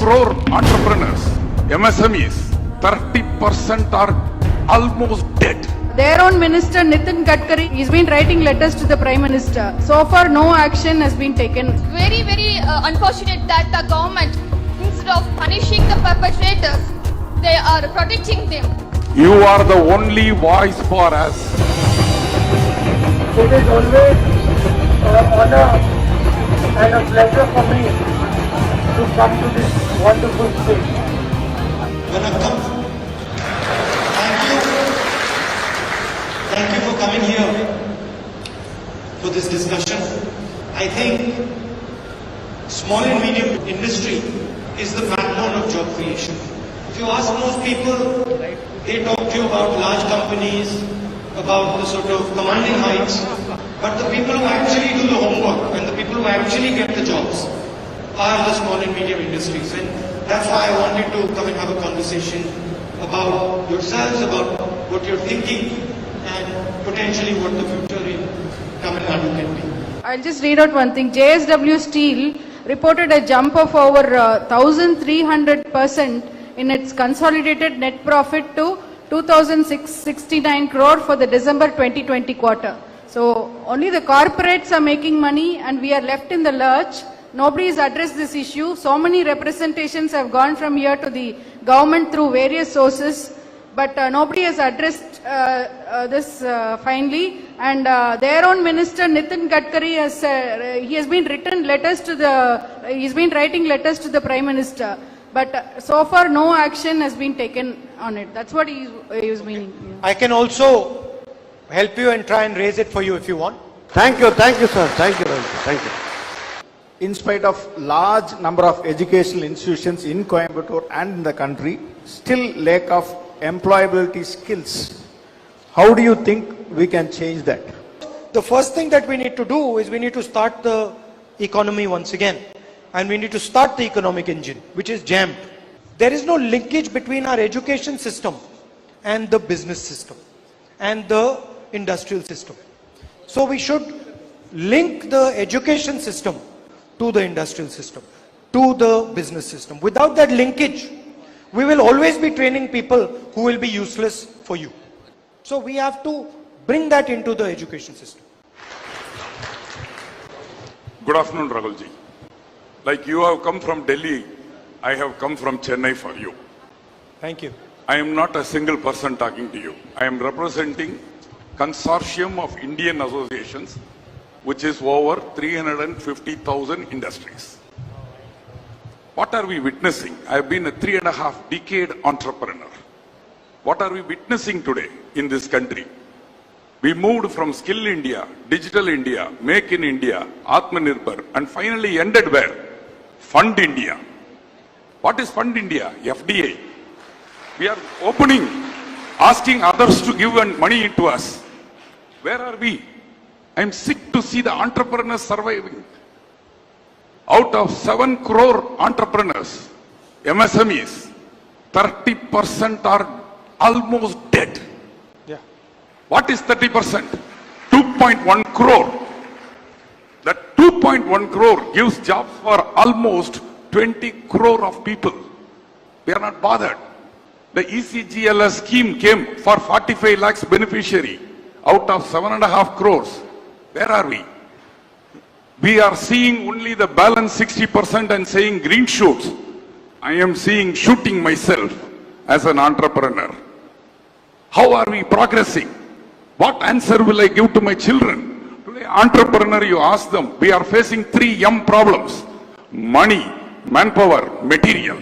crore entrepreneurs, MSMEs, 30% are almost dead. Their own minister Nitin Gadkari, he's been writing letters to the Prime Minister. So far no action has been taken. Very, very unfortunate that the government, instead of punishing the perpetrators, they are protecting them. You are the only voice for us. It is always an honor and a pleasure for me to come to this wonderful stage. Vanakkam. Thank you for coming here for this discussion. I think small and medium industry is the backbone of job creation. If you ask most people, they talk to you about large companies, about the sort of commanding heights, but the people who actually do the homework and the people who actually get the jobs are the small and medium industries. And that's why I wanted to come and have a conversation about yourselves, about what you're thinking, and potentially what the future in Tamil Nadu can be. I'll just read out one thing. JSW Steel reported a jump of over 1,300% in its consolidated net profit to 2,669 crore for the December 2020 quarter. So only the corporates are making money and we are left in the lurch. Nobody has addressed this issue. So many representations have gone from here to the government through various sources, but nobody has addressed this finally. And their own minister Nitin Gadkari has he has been writing letters to the Prime Minister, but so far no action has been taken on it. That's what he was meaning. I can also help you and try and raise it for you if you want. Thank you, sir. Thank you, thank you. In spite of large number of educational institutions in Coimbatore and in the country, still lack of employability skills. How do you think we can change that? The first thing that we need to do is we need to start the economy once again. And we need to start the economic engine, which is jammed. There is no linkage between our education system and the business system and the industrial system. So we should link the education system to the industrial system, to the business system. Without that linkage, we will always be training people who will be useless for you. So we have to bring that into the education system. Good afternoon, Rahulji. Like you have come from Delhi, I have come from Chennai for you. Thank you. I am not a single person talking to you. I am representing consortium of Indian associations, which is over 350,000 industries. What are we witnessing? I have been a 3.5 decade entrepreneur. What are we witnessing today in this country? We moved from Skill India, Digital India, Make in India, Atmanirbhar, and finally ended where? Fund India. What is Fund India? FDI. We are opening, asking others to give money into us. Where are we? I am sick to see the entrepreneurs surviving. Out of 7 crore entrepreneurs, MSMEs, 30% are almost dead. Yeah. What is 30%? 2.1 crore. That 2.1 crore gives jobs for almost 20 crore of people. We are not bothered. The ECGLS scheme came for 45 lakhs beneficiary out of 7.5 crores. Where are we? We are seeing only the balance 60% and saying green shoots. I am seeing shooting myself as an entrepreneur. How are we progressing? What answer will I give to my children? Today, entrepreneur, you ask them, we are facing 3 M problems. Money, manpower, material.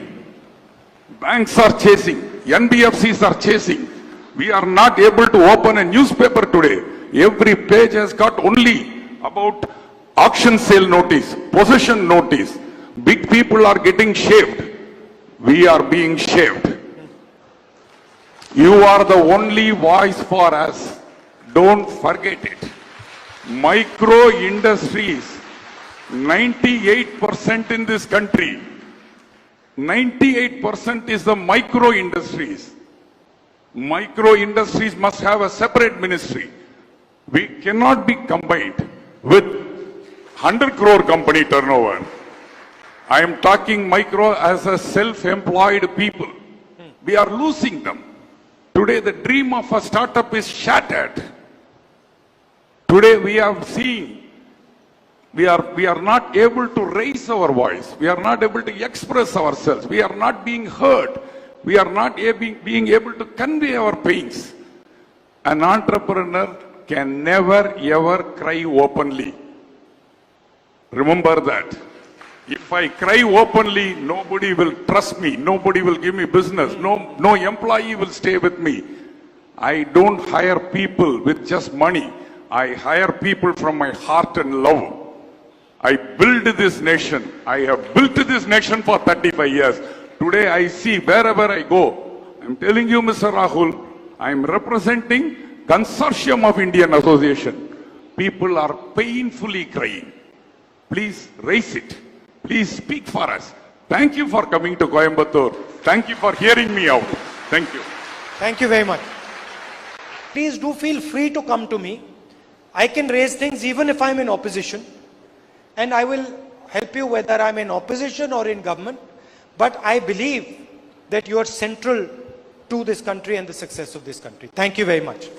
Banks are chasing, NBFCs are chasing. We are not able to open a newspaper today. Every page has got only about auction sale notice, possession notice. Big people are getting shaved. We are being shaved. You are the only voice for us. Don't forget it. Micro industries, 98% in this country. 98% is the micro industries. Micro industries must have a separate ministry. We cannot be combined with 100 crore company turnover I am talking micro as a self-employed people. We are losing them. Today the dream of a startup is shattered. Today we have seen, we are not able to raise our voice. We are not able to express ourselves. We are not being heard. We are not being able to convey our pains. An entrepreneur can never ever cry openly. Remember that. If I cry openly, nobody will trust me. Nobody will give me business. No employee will stay with me. I don't hire people with just money. I hire people from my heart and love. I build this nation. I have built this nation for 35 years. Today I see wherever I go. I'm telling you, Mr. Rahul, I'm representing Consortium of Indian Association. People are painfully crying. Please raise it. Please speak for us. Thank you for coming to Coimbatore. Thank you for hearing me out. Thank you. Thank you very much. Please do feel free to come to me. I can raise things even if I'm in opposition. And I will help you whether I'm in opposition or in government. But I believe that you are central to this country and the success of this country. Thank you very much.